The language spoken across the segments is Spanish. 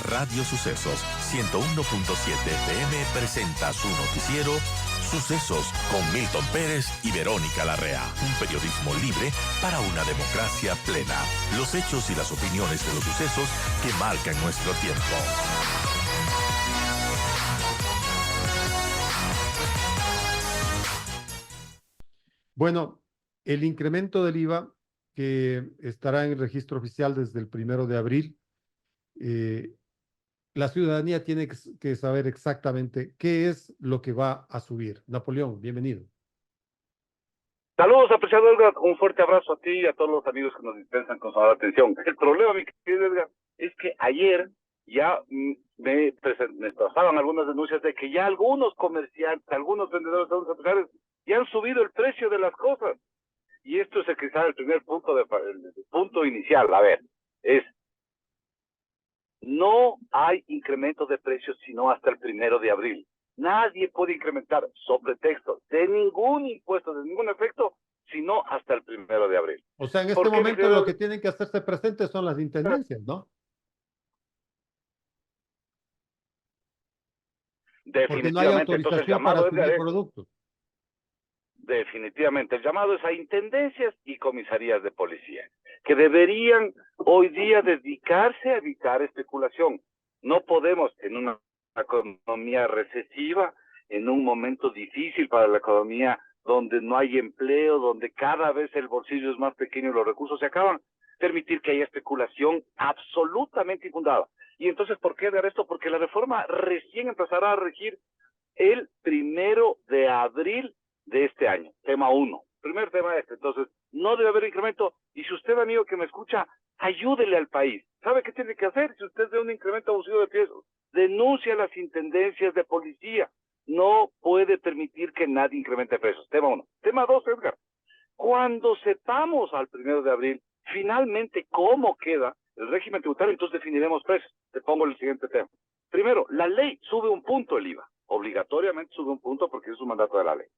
Radio Sucesos 101.7 FM presenta su noticiero Sucesos con Milton Pérez y Verónica Larrea. Un periodismo libre para una democracia plena. Los hechos y las opiniones de los sucesos que marcan nuestro tiempo. Bueno, el incremento del IVA que estará en el registro oficial desde el 1 de abril, la ciudadanía tiene que saber exactamente qué es lo que va a subir. Napoleón, bienvenido. Saludos, apreciado Edgar, un fuerte abrazo a ti y a todos los amigos que nos dispensan con su atención. El problema, mi querido Edgar, es que ayer ya me pasaban algunas denuncias de que ya algunos comerciantes, algunos vendedores, algunos empresarios, ya han subido el precio de las cosas. Y esto es quizás el primer punto, el punto inicial. A ver, no hay incremento de precios sino hasta el 1 de abril. Nadie puede incrementar sobre texto de ningún impuesto, de ningún efecto, sino hasta el 1 de abril. O sea, en este momento lo que tienen que hacerse presentes son las intendencias, ¿no? Definitivamente. Porque no hay autorización para subir productos. Definitivamente, el llamado es a intendencias y comisarías de policía, que deberían hoy día dedicarse a evitar especulación. No podemos, en una economía recesiva, en un momento difícil para la economía, donde no hay empleo, donde cada vez el bolsillo es más pequeño y los recursos se acaban, permitir que haya especulación absolutamente infundada. Y entonces, ¿por qué dar esto? Porque la reforma recién empezará a regir el 1 de abril de este año. Tema 1. Primer tema Entonces, no debe haber incremento. Y si usted, amigo que me escucha, ayúdele al país. ¿Sabe qué tiene que hacer? Si usted ve un incremento abusivo de precios, denuncia a las intendencias de policía. No puede permitir que nadie incremente precios. Tema 1. Tema 2, Edgar. Cuando sepamos al 1 de abril, finalmente, cómo queda el régimen tributario, entonces definiremos precios. Te pongo el siguiente tema. Primero, la ley sube un punto el IVA. Obligatoriamente sube un punto porque es un mandato de la ley.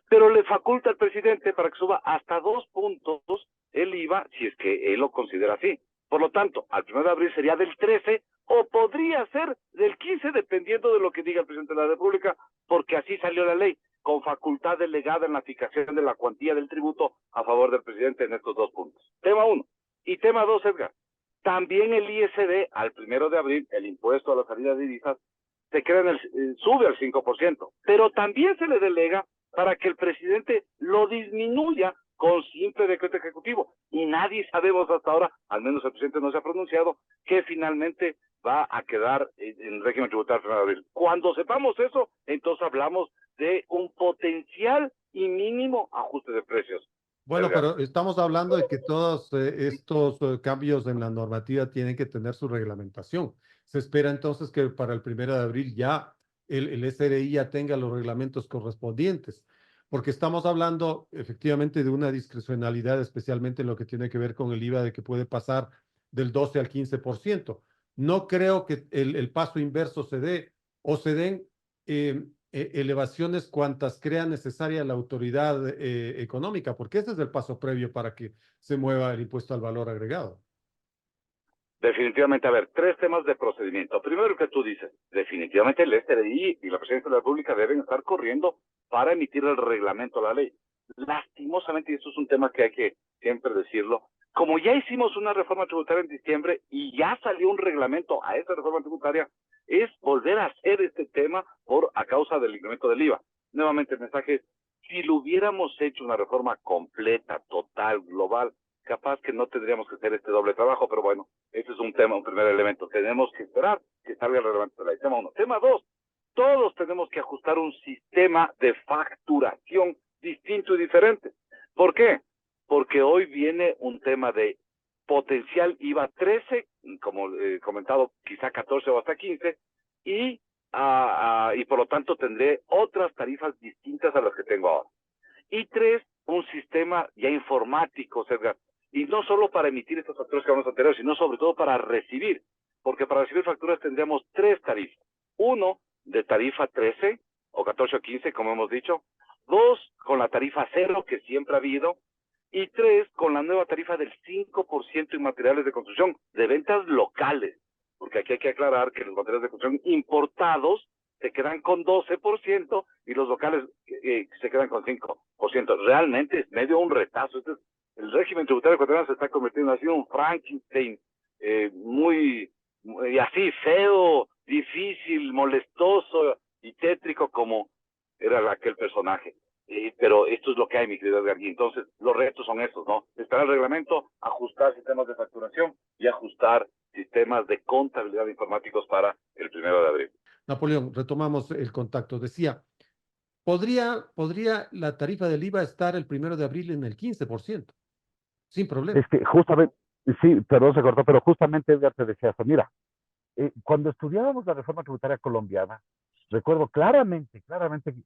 Pero le faculta al presidente para que suba hasta 2 puntos el IVA, si es que él lo considera así. Por lo tanto, al 1 de abril sería del 13 o podría ser del 15, dependiendo de lo que diga el presidente de la República, porque así salió la ley, con facultad delegada en la fijación de la cuantía del tributo a favor del presidente en estos 2 puntos. Tema 1. Y tema 2, Edgar. También el ISD, al 1 de abril, el impuesto a la salida de divisas, sube al 5%, pero también se le delega para que el presidente lo disminuya con simple decreto ejecutivo. Y nadie sabemos hasta ahora, al menos el presidente no se ha pronunciado, que finalmente va a quedar en el régimen tributario de abril. Cuando sepamos eso, entonces hablamos de un potencial y mínimo ajuste de precios. Bueno, pero estamos hablando de que todos estos cambios en la normativa tienen que tener su reglamentación. Se espera entonces que para el 1 de abril ya el SRI ya tenga los reglamentos correspondientes, porque estamos hablando efectivamente de una discrecionalidad, especialmente en lo que tiene que ver con el IVA, de que puede pasar del 12 al 15%. No creo que el paso inverso se dé o se den elevaciones cuantas crea necesaria la autoridad económica, porque ese es el paso previo para que se mueva el impuesto al valor agregado. Definitivamente, a ver, 3 temas de procedimiento. Primero, el que tú dices, definitivamente el SRI y la Presidencia de la República deben estar corriendo para emitir el reglamento a la ley. Lastimosamente, y esto es un tema que hay que siempre decirlo, como ya hicimos una reforma tributaria en diciembre y ya salió un reglamento a esa reforma tributaria, es volver a hacer este tema a causa del incremento del IVA. Nuevamente el mensaje es, si lo hubiéramos hecho una reforma completa, total, global, capaz que no tendríamos que hacer este doble trabajo, pero bueno, ese es un tema, un primer elemento. Tenemos que esperar que salga el reglamento de la ley. Tema 1. Tema 2, todos tenemos que ajustar un sistema de facturación distinto y diferente. ¿Por qué? Porque hoy viene un tema de potencial IVA 13, como he comentado, quizá 14 o hasta 15, y por lo tanto tendré otras tarifas distintas a las que tengo ahora. Y 3, un sistema ya informático, Edgar, y no solo para emitir estas facturas que hablamos anteriores, sino sobre todo para recibir, porque para recibir facturas tendríamos 3 tarifas. 1, de tarifa 13, o 14 o 15, como hemos dicho. 2, con la tarifa 0, que siempre ha habido. Y 3, con la nueva tarifa del 5% en materiales de construcción, de ventas locales. porque aquí hay que aclarar que los materiales de construcción importados se quedan con 12% y los locales se quedan con 5%. Realmente es medio un retazo. El régimen tributario ecuatoriano se está convirtiendo así en un Frankenstein muy así feo, difícil, molestoso y tétrico como era aquel personaje. Pero esto es lo que hay, mi querido Edgar. Y entonces los retos son estos, ¿no? Esperar el reglamento, ajustar sistemas de facturación y ajustar sistemas de contabilidad informáticos para el 1 de abril. Napoleón, retomamos el contacto. Decía, ¿podría la tarifa del IVA estar el 1 de abril en el 15%? Sin problema. Es que justamente, sí, perdón, se cortó, pero justamente Edgar te decía eso. Mira, cuando estudiábamos la reforma tributaria colombiana, recuerdo claramente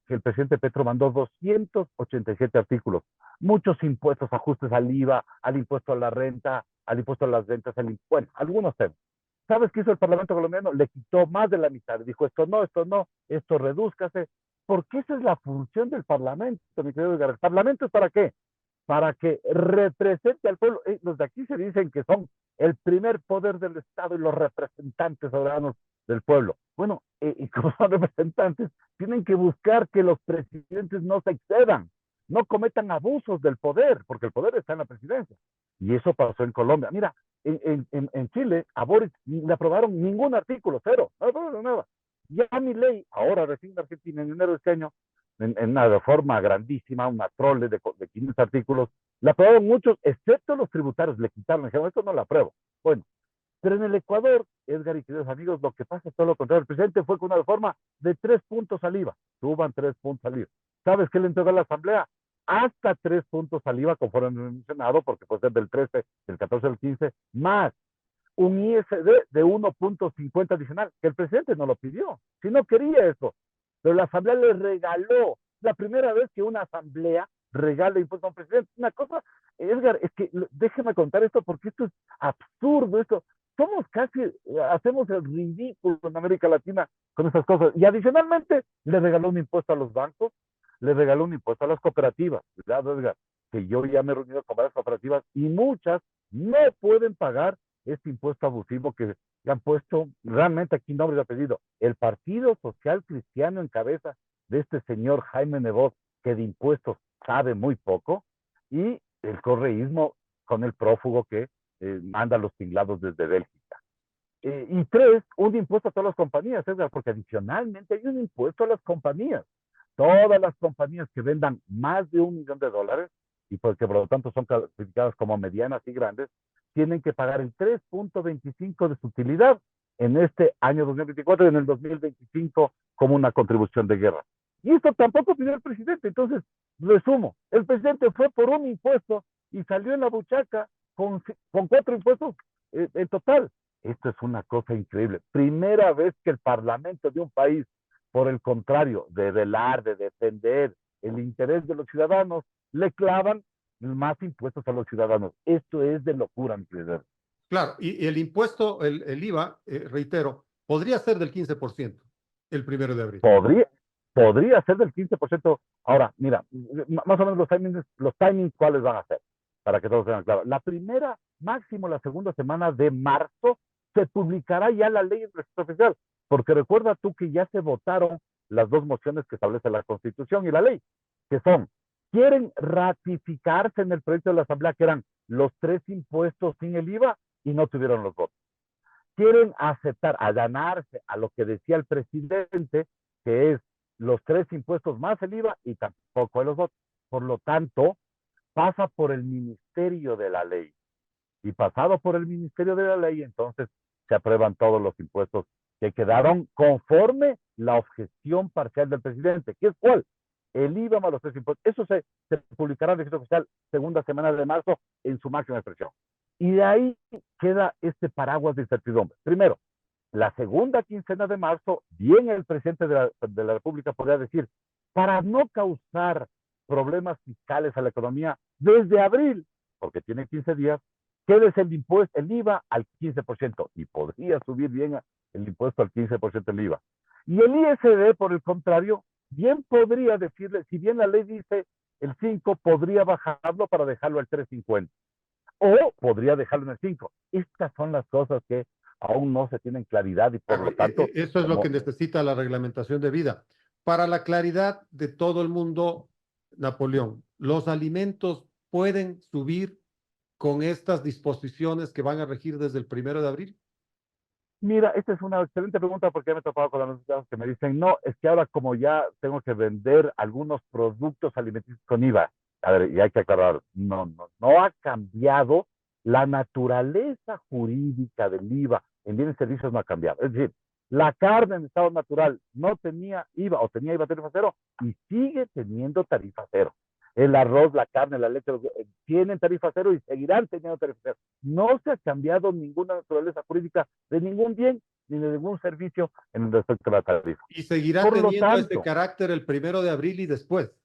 que el presidente Petro mandó 287 artículos, muchos impuestos, ajustes al IVA, al impuesto a la renta, al impuesto a las ventas, bueno, algunos temas. ¿Sabes qué hizo el Parlamento colombiano? Le quitó más de la mitad. Dijo, esto redúzcase, porque esa es la función del Parlamento, mi querido Edgar. ¿El Parlamento es para qué? Para que represente al pueblo. Los de aquí se dicen que son el primer poder del Estado y los representantes soberanos del pueblo. Bueno, y como son representantes, tienen que buscar que los presidentes no se excedan, no cometan abusos del poder, porque el poder está en la presidencia. Y eso pasó en Colombia. Mira, en Chile, a Boric le aprobaron ningún artículo, cero, no, nada. Ya Milei, ahora recién en Argentina, en enero de este año, en una reforma grandísima, una trole de 500 artículos, la aprobaron muchos, excepto los tributarios, le quitaron, dijeron, esto no lo apruebo. Bueno, pero en el Ecuador, Edgar y queridos amigos, lo que pasa es todo lo contrario. El presidente fue con una reforma de 3 puntos al IVA, suban 3 puntos al IVA. ¿Sabes qué le entregó a la Asamblea? Hasta 3 puntos al IVA, conforme mencionado, porque puede ser del 13, del 14 al 15, más un ISD de 1.50 adicional, que el presidente no lo pidió, si no quería eso, pero la Asamblea le regaló, la primera vez que una Asamblea regala impuestos a un presidente. Una cosa, Edgar, es que déjeme contar esto porque esto es absurdo, somos casi, hacemos el ridículo en América Latina con esas cosas, y adicionalmente le regaló un impuesto a los bancos, le regaló un impuesto a las cooperativas, ¿verdad, Edgar? Que yo ya me he reunido con varias cooperativas y muchas no pueden pagar este impuesto abusivo que han puesto realmente aquí nombre y apellido. El Partido Social Cristiano en cabeza de este señor Jaime Nebot, que de impuestos sabe muy poco, y el correísmo con el prófugo que manda los tinglados desde Bélgica. Y 3, un impuesto a todas las compañías, Edgar, porque adicionalmente hay un impuesto a las compañías. Todas las compañías que vendan más de $1 millón, y porque por lo tanto son clasificadas como medianas y grandes, tienen que pagar el 3.25 de su utilidad en este año 2024 y en el 2025 como una contribución de guerra. Y esto tampoco pidió el presidente. Entonces, resumo, el presidente fue por un impuesto y salió en la buchaca con 4 impuestos en total. Esto es una cosa increíble. Primera vez que el parlamento de un país, por el contrario, de velar, de defender el interés de los ciudadanos, le clavan más impuestos a los ciudadanos. Esto es de locura, mi querido. Claro, y el impuesto, el IVA, reitero, podría ser del 15% el 1 de abril. Podría ser del 15%. Ahora, mira, más o menos los timings, ¿cuáles van a ser? Para que todos tengan claro. La primera, máximo la segunda semana de marzo, se publicará ya la ley en registro oficial, porque recuerda tú que ya se votaron las 2 mociones que establece la Constitución y la ley, que son, quieren ratificarse en el proyecto de la Asamblea, que eran los 3 impuestos sin el IVA, y no tuvieron los votos. Quieren aceptar, allanarse a lo que decía el presidente, que es los 3 impuestos más el IVA, y tampoco los votos. Por lo tanto, pasa por el Ministerio de la Ley. Y pasado por el Ministerio de la Ley, entonces se aprueban todos los impuestos que quedaron conforme la objeción parcial del presidente. ¿Qué es cuál? El IVA más los 3 impuestos. Eso se publicará en el registro oficial segunda semana de marzo en su máxima expresión. Y de ahí queda este paraguas de incertidumbre. Primero, la segunda quincena de marzo, bien el presidente de la República podría decir, para no causar problemas fiscales a la economía, desde abril, porque tiene 15 días, quédese el IVA al 15%, y podría subir bien el impuesto al 15% del IVA. Y el ISD, por el contrario, bien podría decirle, si bien la ley dice el 5, podría bajarlo para dejarlo al 3.50. O podría dejarlo en el 5. Estas son las cosas que aún no se tienen claridad y por lo tanto, Eso es lo que necesita la reglamentación de vida. Para la claridad de todo el mundo, Napoleón, ¿los alimentos pueden subir con estas disposiciones que van a regir desde el 1 de abril? mira, esta es una excelente pregunta porque ya me he topado con anunciantes que me dicen, no, es que ahora como ya tengo que vender algunos productos alimenticios con IVA, a ver, y hay que aclarar, no ha cambiado la naturaleza jurídica del IVA en bienes y servicios, no ha cambiado. Es decir, la carne en estado natural no tenía IVA o tenía IVA tarifa cero y sigue teniendo tarifa cero. El arroz, la carne, la leche, tienen tarifa cero y seguirán teniendo tarifa cero. No se ha cambiado ninguna naturaleza jurídica de ningún bien ni de ningún servicio en respecto a la tarifa. Y seguirá Por lo teniendo este tanto, carácter el 1 de abril y después.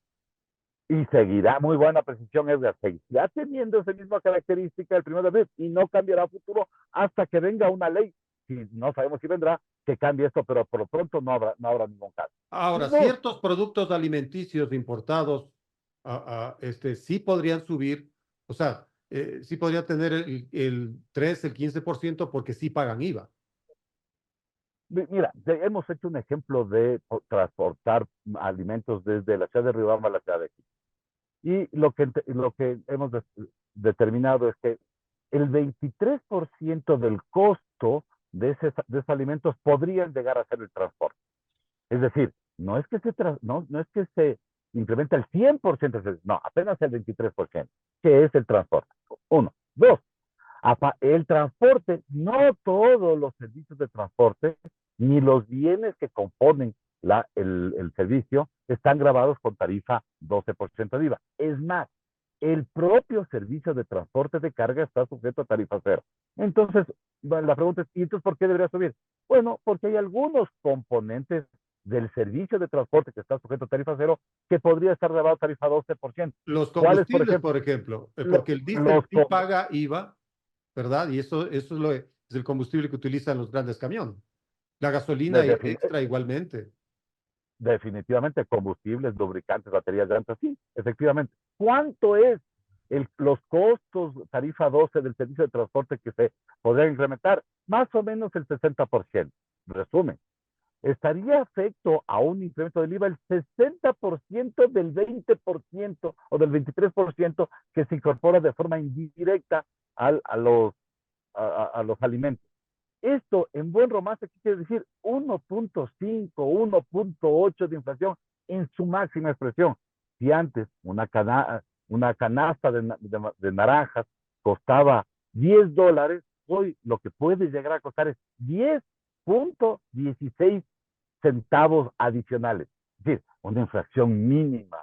y seguirá, muy buena precisión, Edgar, seguirá teniendo esa misma característica del 1 de abril y no cambiará a futuro hasta que venga una ley, si no sabemos si vendrá, que cambie esto, pero por lo pronto no habrá ningún caso. Ahora, Dos, ciertos productos alimenticios importados sí podrían subir, o sea, sí podrían tener el 3, el 15% porque sí pagan IVA. mira, hemos hecho un ejemplo de transportar alimentos desde la ciudad de Riobamba a la ciudad de Quito. Y lo que hemos determinado es que el 23% del costo de esos alimentos podrían llegar a ser el transporte. Es decir, no es que se incrementa el 100%, no, apenas el 23%, que es el transporte. Uno. Dos, el transporte, no todos los servicios de transporte, ni los bienes que componen el servicio, están grabados con tarifa 12% de IVA. Es más, el propio servicio de transporte de carga está sujeto a tarifa cero. Entonces, bueno, la pregunta es, ¿y entonces por qué debería subir? Bueno, porque hay algunos componentes del servicio de transporte que está sujeto a tarifa cero que podría estar grabado a tarifa 12%. Los ¿Cuáles, combustibles, por ejemplo, porque el diésel los sí paga IVA, ¿verdad? Y eso es el combustible que utilizan los grandes camiones. La gasolina extra igualmente. definitivamente combustibles, lubricantes, baterías, llantas, sí, efectivamente. ¿Cuánto es los costos tarifa 12 del servicio de transporte que se podría incrementar? Más o menos el 60%. Resumen, estaría afecto a un incremento del IVA el 60% del 20% o del 23% que se incorpora de forma indirecta a los alimentos. Esto, en buen romance, ¿qué quiere decir? 1.5, 1.8 de inflación en su máxima expresión. Si antes una canasta de naranjas costaba $10, hoy lo que puede llegar a costar es 10.16 centavos adicionales. Es decir, una inflación mínima,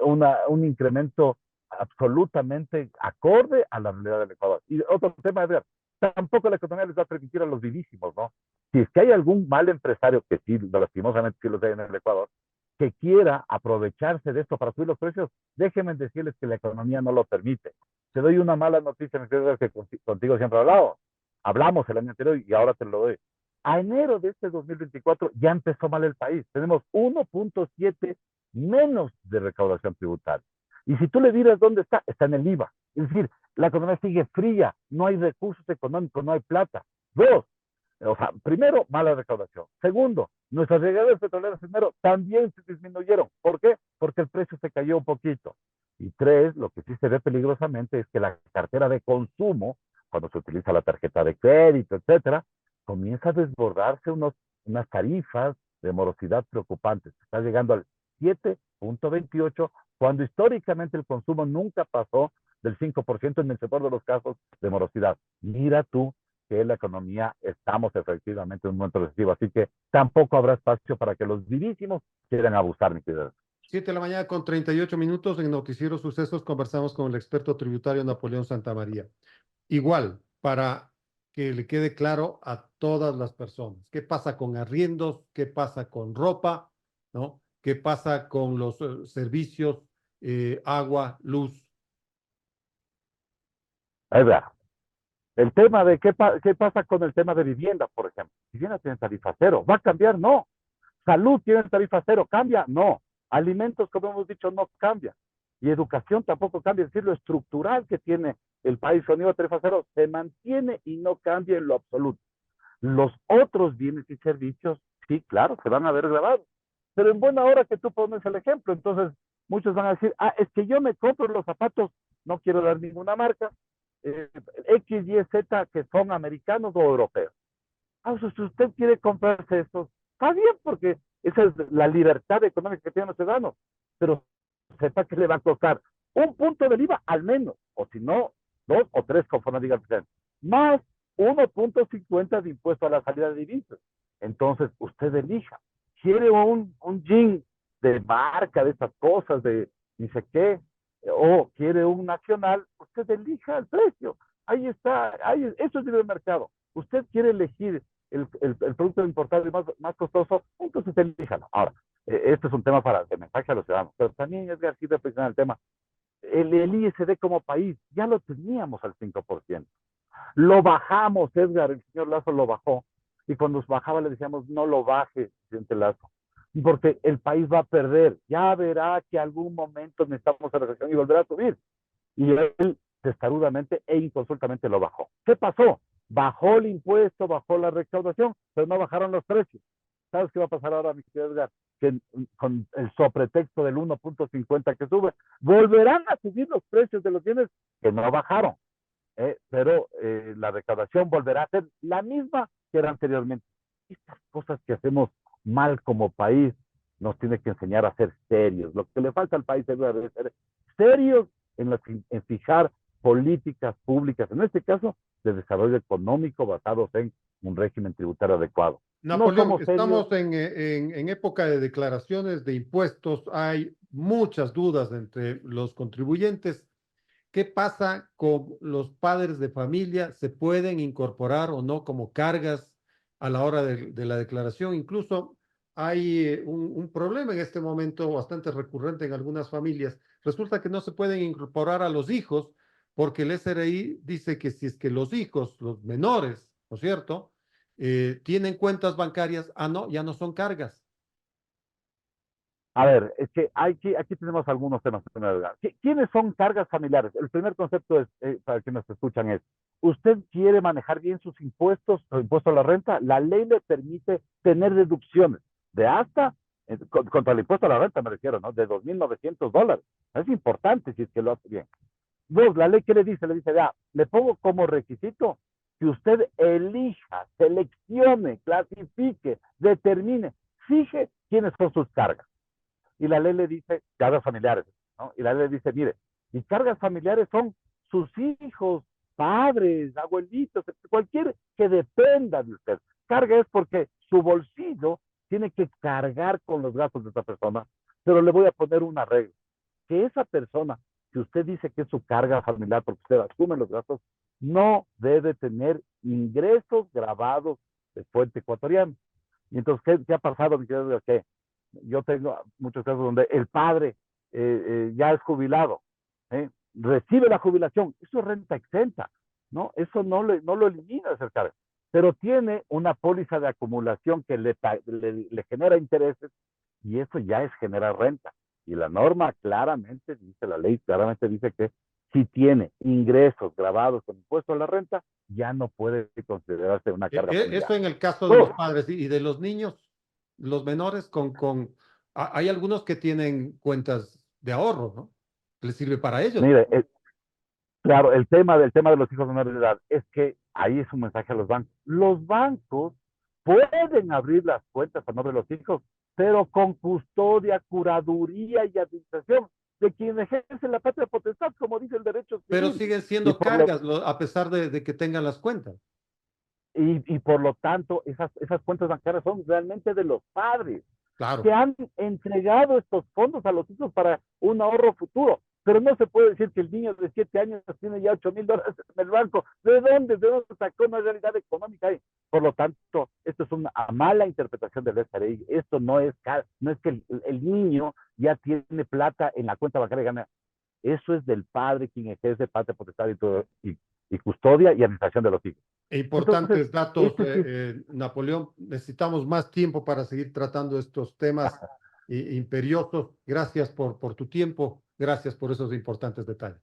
un incremento absolutamente acorde a la realidad del Ecuador. Y otro tema, es ver, tampoco la economía les va a permitir a los vivísimos, ¿no? Si es que hay algún mal empresario, que sí, lastimosamente sí los hay en el Ecuador, que quiera aprovecharse de esto para subir los precios, déjenme decirles que la economía no lo permite. Te doy una mala noticia, mi querido, que contigo siempre he hablado. Hablamos el año anterior y ahora te lo doy. A enero de este 2024 ya empezó mal el país. Tenemos 1.7 menos de recaudación tributaria. Y si tú le dirás dónde está en el IVA. Es decir, la economía sigue fría, no hay recursos económicos, no hay plata. Dos, o sea, primero, mala recaudación. Segundo, nuestras regalías petroleras primero también se disminuyeron. ¿Por qué? Porque el precio se cayó un poquito. Y tres, lo que sí se ve peligrosamente es que la cartera de consumo, cuando se utiliza la tarjeta de crédito, etcétera, comienza a desbordarse unas tarifas de morosidad preocupantes. Está llegando al 7.28, cuando históricamente el consumo nunca pasó del 5% en el sector de los casos de morosidad. Mira tú que en la economía estamos efectivamente en un momento recesivo, así que tampoco habrá espacio para que los vivísimos quieran abusar, mi querido. 7 de la mañana con 38 minutos en Noticiero Sucesos conversamos con el experto tributario Napoleón Santamaría. Igual, para que le quede claro a todas las personas, ¿qué pasa con arriendos? ¿Qué pasa con ropa? ¿No? ¿Qué pasa con los servicios, agua, luz? Ahí va. El tema de qué pasa con el tema de vivienda, por ejemplo. Vivienda tiene tarifa cero. ¿Va a cambiar? No. Salud tiene tarifa cero. ¿Cambia? No. Alimentos, como hemos dicho, no cambia. Y educación tampoco cambia. Es decir, lo estructural que tiene el país con IVA tarifa cero se mantiene y no cambia en lo absoluto. Los otros bienes y servicios, sí, claro, se van a ver grabados. Pero en buena hora que tú pones el ejemplo, entonces muchos van a decir, es que yo me compro los zapatos, no quiero dar ninguna marca, X, Y, Z, que son americanos o europeos. Si usted quiere comprarse estos, está bien, porque esa es la libertad económica que tienen los ciudadanos, pero sepa que le va a costar un punto del IVA al menos, o si no, 2 o 3, conforme diga el presidente, más 1.50 de impuesto a la salida de divisas. Entonces, usted elija. ¿Quiere un jean de marca, de estas cosas, de ni sé qué, o quiere un nacional? Usted elija el precio. Ahí está, eso es libre mercado. Usted quiere elegir el producto importado y más costoso, entonces elíjalo. Ahora, este es un tema de mensaje a los ciudadanos, pero también es así reflexionar el tema. El ISD como país ya lo teníamos al 5%. Lo bajamos, Edgar, el señor Lazo lo bajó, y cuando bajaba le decíamos, no lo baje, presidente Lazo, porque el país va a perder, ya verá que algún momento necesitamos la recesión y volverá a subir. Y él testarudamente e inconsultamente lo bajó. ¿Qué pasó? Bajó el impuesto, bajó la recaudación, pero no bajaron los precios. ¿Sabes qué va a pasar ahora, mi querido Edgar? Que con el sobretexto del 1.50 que sube, volverán a subir los precios de los bienes que no bajaron, pero la recaudación volverá a ser la misma que era anteriormente. Estas cosas que hacemos mal como país nos tiene que enseñar a ser serios. Lo que le falta al país es ser serios en fijar políticas públicas, en este caso de desarrollo económico basados en un régimen tributario adecuado. Napoleón, No estamos en época de declaraciones de impuestos, hay muchas dudas entre los contribuyentes. ¿Qué pasa con los padres de familia? ¿Se pueden incorporar o no como cargas a la hora de la declaración? Incluso hay un problema en este momento bastante recurrente en algunas familias. Resulta que no se pueden incorporar a los hijos porque el SRI dice que si es que los hijos, los menores, ¿no es cierto?, tienen cuentas bancarias, no, ya no son cargas. A ver, es que aquí tenemos algunos temas. ¿Quiénes son cargas familiares? El primer concepto es, para quienes nos escuchan, es, ¿usted quiere manejar bien sus impuestos, o impuesto a la renta? La ley le permite tener deducciones de hasta, contra el impuesto a la renta me refiero, ¿no? De $2,900. Es importante si es que lo hace bien. Dos, la ley, ¿qué le dice? Le dice, le pongo como requisito que usted elija, seleccione, clasifique, determine, fije quiénes son sus cargas. Y la ley le dice, cargas familiares, ¿no? Y la ley le dice, mire, y cargas familiares son sus hijos, padres, abuelitos, cualquier que dependa de usted. Carga es porque su bolsillo tiene que cargar con los gastos de esa persona, pero le voy a poner una regla, que esa persona, que usted dice que es su carga familiar, porque usted asume los gastos, no debe tener ingresos grabados de fuente ecuatoriana. Y entonces, ¿qué ha pasado? ¿Qué? Yo tengo muchos casos donde el padre ya es jubilado, recibe la jubilación, eso es renta exenta, ¿no? Eso no lo elimina de ser carga, pero tiene una póliza de acumulación que le genera intereses, y eso ya es generar renta. Y la norma claramente dice, la ley claramente dice que si tiene ingresos grabados con impuesto a la renta, ya no puede considerarse una carga familiar. Eso en el caso de los padres y de los niños, los menores hay algunos que tienen cuentas de ahorro, ¿no? Les sirve para ellos. Mire, claro, el tema de los hijos menores de edad es que ahí es un mensaje a los bancos. Los bancos pueden abrir las cuentas a nombre de los hijos, pero con custodia, curaduría y administración de quien ejerce la patria potestad, como dice el derecho civil. Pero siguen siendo cargas a pesar de que tengan las cuentas. Y por lo tanto, esas cuentas bancarias son realmente de los padres. Claro. Que han entregado estos fondos a los hijos para un ahorro futuro. Pero no se puede decir que el niño de 7 años tiene ya $8,000 en el banco. ¿De dónde sacó una realidad económica ahí? Por lo tanto, esto es una mala interpretación del SRI. Esto no es que el niño ya tiene plata en la cuenta bancaria. Eso es del padre quien ejerce patria potestad y custodia y administración de los hijos. Importantes datos, Napoleón. Necesitamos más tiempo para seguir tratando estos temas imperiosos. Gracias por tu tiempo. Gracias por esos importantes detalles.